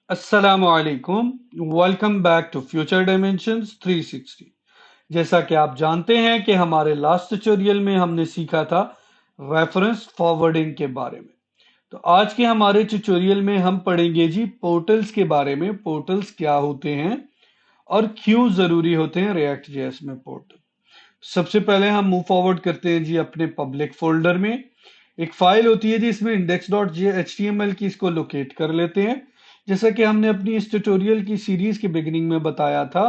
अस्सलामुअलैकुम। Welcome back to future dimensions 360। जैसा कि आप जानते हैं कि हमारे लास्ट ट्यूटोरियल में हमने सीखा था रेफरेंस फॉरवर्डिंग के बारे में। तो आज के हमारे ट्यूटोरियल में हम पढ़ेंगे जी पोर्टल्स के बारे में। पोर्टल्स क्या होते हैं और क्यों जरूरी होते हैं रिएक्ट जेएस में पोर्टल। सबसे पहले हम मूव फॉरवर्ड करते हैं जी अपने पब्लिक फोल्डर में। एक फाइल होती है जी इसमें index dot H T M L की, इसको लोकेट कर लेते हैं। जैसा कि हमने अपनी इस ट्यूटोरियल की सीरीज के बिगिनिंग में बताया था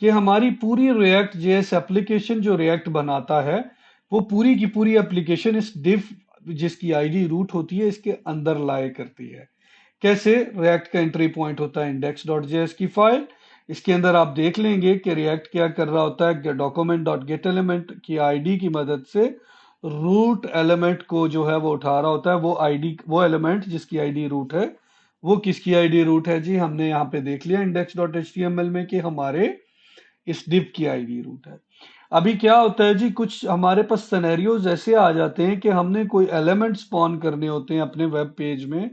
कि हमारी पूरी रिएक्ट जेएस एप्लीकेशन जो रिएक्ट बनाता है वो पूरी की पूरी एप्लीकेशन इस डिव जिसकी आईडी रूट होती है इसके अंदर लाए करती है। कैसे? रिएक्ट का एंट्री पॉइंट होता है इंडेक्स डॉट जेएस की फाइल। इसके अंदर आप देख लेंगे कि रिएक्ट क्या कर रहा होता है, डॉक्यूमेंट डॉट गेट एलिमेंट की आईडी की मदद से रूट एलिमेंट को जो है वो उठा रहा होता है। वो आईडी, वो एलिमेंट जिसकी आईडी रूट है, वो किसकी आईडी रूट है जी? हमने यहाँ पे देख लिया index dot H T M L में कि हमारे इस डिव की आईडी रूट है। अभी क्या होता है जी, कुछ हमारे पास सिनेरियोज ऐसे आ जाते हैं कि हमने कोई एलिमेंट स्पॉन करने होते हैं अपने वेब पेज में,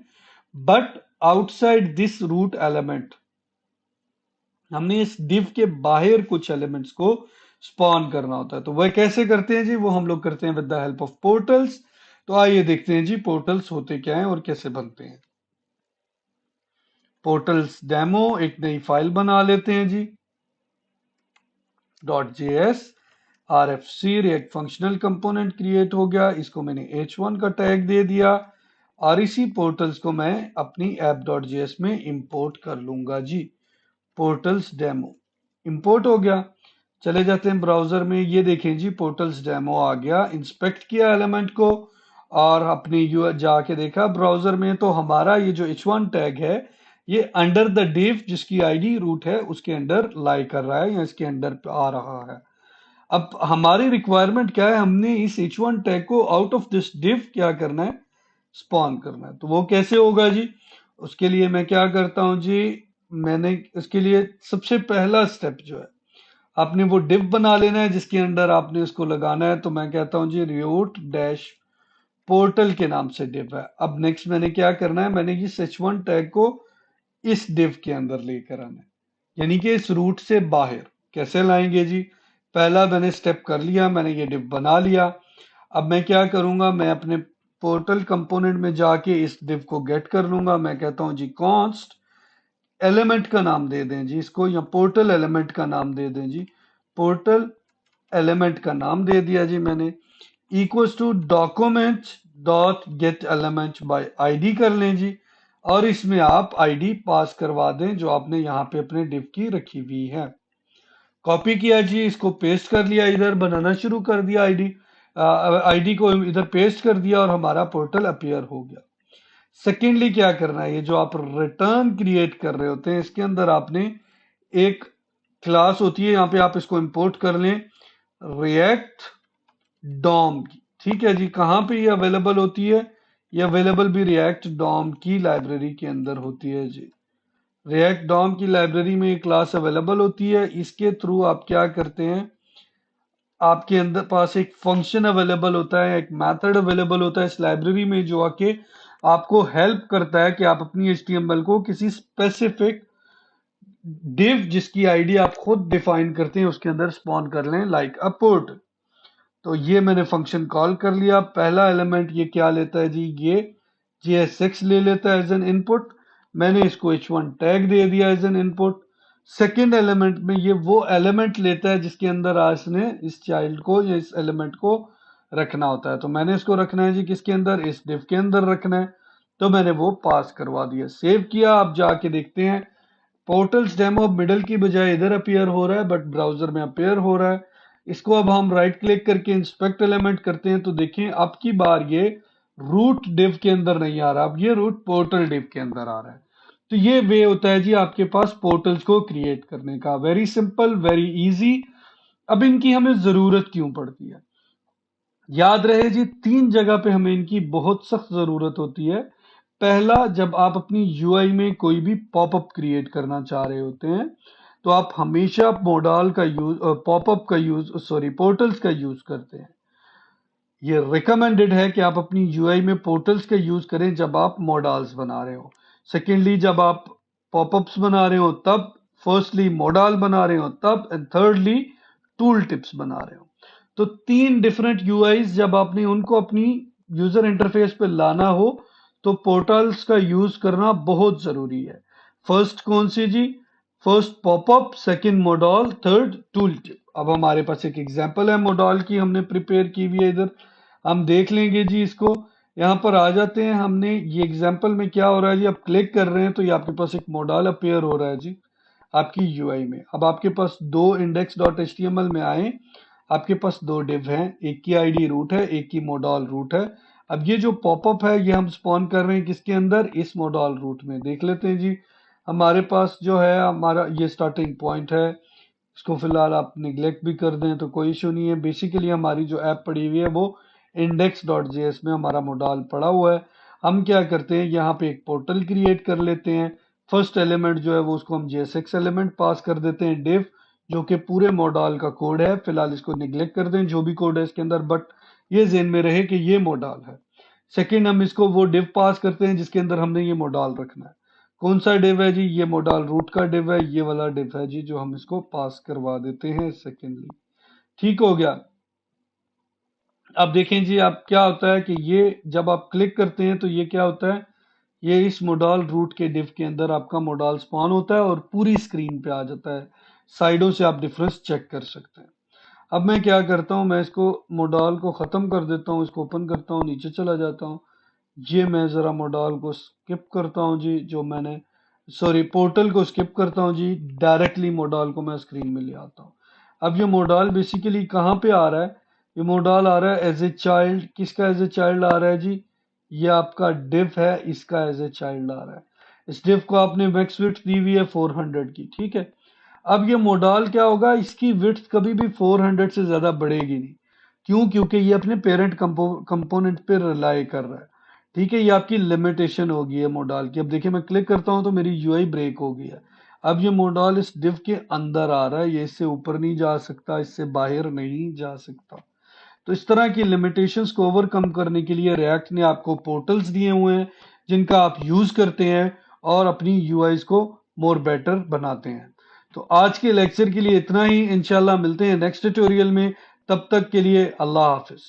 but outside this root element हमने इस div के बाहर कुछ एलिमेंट्स को स्पॉन करना होता है। तो वह कैसे करते हैं जी? वो हम लोग करते हैं with the help of portals. तो आइए देखते हैं जी पोर्टल्स होते क्या हैं और कैसे बनते हैं। पोर्टल्स डेमो एक नई फाइल बना लेते हैं जी, .js rfc react functional component create हो गया। इसको मैंने h1 का टैग दे दिया और इसी पोर्टल्स को मैं अपनी app.js में इंपोर्ट कर लूंगा जी। पोर्टल्स डेमो इंपोर्ट हो गया। चले जाते हैं ब्राउजर में, ये देखें जी पोर्टल्स डेमो आ गया। इंस्पेक्ट किया एलिमेंट को और अपने यू जाके देखा ब्राउजर में, तो हमारा ये जो h1 टैग है ये अंडर द div जिसकी आईडी रूट है उसके अंडर लाई कर रहा है या इसके अंडर आ रहा है। अब हमारी रिक्वायरमेंट क्या है? हमने इस h1 टैग को आउट ऑफ दिस div क्या करना है? स्पॉन करना है। तो वो कैसे होगा जी? उसके लिए मैं क्या करता हूं जी, मैंने इसके लिए सबसे पहला स्टेप जो है, आपने वो डिव बना लेना है जिसके अंडर आपने उसको लगाना है। तो मैं कहता हूं जी रूट डैश पोर्टल के नाम से डिव है। अब नेक्स्ट मैंने क्या करना है, मैंने इस h1 टैग को इस डिव के अंदर लेकर आना है, यानी कि इस रूट से बाहर। कैसे लाएंगे जी? पहला मैंने स्टेप कर लिया, मैंने ये डिव बना लिया। अब मैं क्या करूंगा, मैं अपने पोर्टल कंपोनेंट में जाके इस डिव को गेट कर लूंगा। मैं कहता हूं जी कॉन्स्ट एलिमेंट का नाम दे दें जी इसको, या पोर्टल एलिमेंट का नाम दे दें जी। पोर्टल एलिमेंट का नाम दे दिया जी मैंने। Equals to document dot get element by ID कर लें जी, और इसमें आप आईडी पास करवा दें जो आपने यहाँ पे अपने डिव की रखी हुई है। कॉपी किया जी, इसको पेस्ट कर लिया, इधर बनाना शुरू कर दिया आईडी। आईडी को इधर पेस्ट कर दिया और हमारा पोर्टल अपीयर हो गया। सेकेंडली क्या करना है, ये जो आप रिटर्न क्रिएट कर रहे होते हैं इसके अंदर आपने एक क्लास होती है, यहाँ पे आप इसको इंपोर्ट कर लें, रिएक्ट डॉम की। ठीक है जी, कहाँ पे ये अवेलेबल होती है? ये अवेलेबल भी रिएक्ट डॉम की लाइब्रेरी के अंदर होती है जी। रिएक्ट डॉम की लाइब्रेरी में एक क्लास अवेलेबल होती है। इसके थ्रू आप क्या करते हैं, आपके अंदर पास एक फंक्शन अवेलेबल होता है, एक मेथड अवेलेबल होता है इस लाइब्रेरी में, जो आके आपको हेल्प करता है कि आप अपनी HTML को किसी स्पेसिफिक डिव जिसकी आईडी आप खुद डिफाइन करते हैं उसके अंदर स्पॉन कर लें, लाइक अ पोर्ट। तो ये मैंने फंक्शन कॉल कर लिया। पहला एलिमेंट ये क्या लेता है जी, ये JS6 ले लेता है एज एन इनपुट। मैंने इसको h1 टैग दे दिया as an input. Second element में ये वो एलिमेंट लेता है जिसके अंदर आज ने इस चाइल्ड को या इस एलिमेंट को रखना होता है। तो मैंने इसको रखना है जी किसके अंदर? इस डिव के अंदर रखना है। तो मैंने वो पास करवा दिया, सेव किया। आप जाके देखते हैं पोर्टल्स डेमो अब मिडल की बजाय इधर अपीयर हो रहा है, बट ब्राउजर में अपीयर हो रहा है। इसको अब हम राइट क्लिक करके इंस्पेक्ट एलिमेंट करते हैं तो देखें अब की बार ये रूट डिव के अंदर नहीं आ रहा, अब ये रूट पोर्टल डिव के अंदर आ रहा है। तो ये वे होता है जी आपके पास पोर्टल्स को क्रिएट करने का। Very simple, very easy. अब इनकी हमें जरूरत क्यों पड़ती है? याद रहे जी, तीन जगह पे हमें इनकी बहुत सख्त जरूरत होती है। पहला, जब आप अपनी यूआई में कोई भी पॉपअप क्रिएट करना चाह रहे होते हैं तो आप हमेशा मोडाल का यूज, पॉपअप का यूज, सॉरी पोर्टल्स का यूज करते हैं। ये रिकमेंडेड है कि आप अपनी यूआई में पोर्टल्स का यूज करें जब आप मॉडल्स बना रहे हो। सेकेंडली, जब आप पॉपअप्स बना रहे हो तब, फर्स्टली मॉडल बना रहे हो तब, एंड थर्डली टूल टिप्स बना रहे हो। तो 3 डिफरेंट यूआईज जब आपने उनको अपनी यूजर इंटरफेस पे लाना हो तो पोर्टल्स का यूज करना बहुत जरूरी है। फर्स्ट कौन सी जी? First popup, second model, third tooltip. अब हमारे पास एक एग्जांपल है मॉडल की, हमने प्रिपेयर की हुई है इधर, हम देख लेंगे जी इसको। यहाँ पर आ जाते हैं, हमने ये एग्जांपल में क्या हो रहा है जी, आप क्लिक कर रहे हैं तो ये आपके पास एक मॉडल अपेयर हो रहा है जी आपकी यूआई में। अब आपके पास दो index.html में आए, आपके पास दो डिव हैं, एक की आईडी रूट है, एक की मॉडल रूट है। अब ये जो पॉपअप है ये हम स्पॉन कर रहे हैं किसके अंदर? इस मॉडल रूट में। देख लेते हैं जी, हमारे पास जो है हमारा ये स्टार्टिंग पॉइंट है, इसको फिलहाल आप निगलेक्ट भी कर दें तो कोई इशू नहीं है। बेसिकली हमारी जो ऐप पड़ी हुई है वो index.js में हमारा मॉडल पड़ा हुआ है। हम क्या करते हैं, यहाँ पे एक पोर्टल क्रिएट कर लेते हैं। फर्स्ट एलिमेंट जो है वो उसको हम JSX एलिमेंट पास कर देते हैं div, जो कि पूरे मॉडल का कोड है। फिलहाल इसको निगलेक्ट कर दें जो भी कोड है इसके अंदर, बट ये ज़हन में रहे कि ये मॉडल है। सेकंड हम इसको वो div पास करते हैं जिसके अंदर हमने ये मॉडल रखना है। कौन सा डिव है जी? ये मॉडल रूट का डिव है, ये वाला डिव है जी जो हम इसको पास करवा देते हैं सेकेंडली। ठीक हो गया। अब देखें जी, अब क्या होता है कि ये जब आप क्लिक करते हैं तो ये क्या होता है, ये इस मॉडल रूट के डिव के अंदर आपका मॉडल स्पॉन होता है और पूरी स्क्रीन पे आ जाता है। साइडों से आप डिफरेंस चेक कर सकते हैं। अब मैं क्या करता हूं, मैं इसको मॉडल को खत्म कर देता हूं, इसको ओपन करता हूं, नीचे चला जाता हूं। ये मैं जरा मॉडल को स्किप करता हूं जी, जो मैंने सॉरी पोर्टल को स्किप करता हूं जी, डायरेक्टली मॉडल को मैं स्क्रीन में ले आता हूं। अब ये मॉडल बेसिकली कहाँ पे आ रहा है? ये मॉडल आ रहा है एज ए चाइल्ड। किसका एज ए चाइल्ड आ रहा है जी? ये आपका डिव है, इसका एज ए चाइल्ड आ रहा है। इस डिव को आपने मैक्स विड्थ दी हुई है 400 की, ठीक है। अब ये मॉडल क्या होगा, इसकी विड्थ कभी भी 400 से ज्यादा बढ़ेगी नहीं। क्यों? क्योंकि ये अपने पेरेंट कंपोनेंट पे रिलाई कर रहा है। ठीक है, ये आपकी लिमिटेशन होगी है मॉडल की। अब देखिए मैं क्लिक करता हूं तो मेरी यूआई ब्रेक हो गई है। अब ये मॉडल इस डिव के अंदर आ रहा है, ये इससे ऊपर नहीं जा सकता, इससे बाहर नहीं जा सकता। तो इस तरह की लिमिटेशंस को ओवरकम करने के लिए रिएक्ट ने आपको पोर्टल्स दिए हुए हैं जिनका आप यूज करते हैं और अपनी यूआईज को मोर बेटर बनाते हैं। तो आज के लेक्चर के लिए इतना ही, इंशाल्लाह मिलते हैं नेक्स्ट ट्यूटोरियल में। तब तक के लिए अल्लाह हाफिज।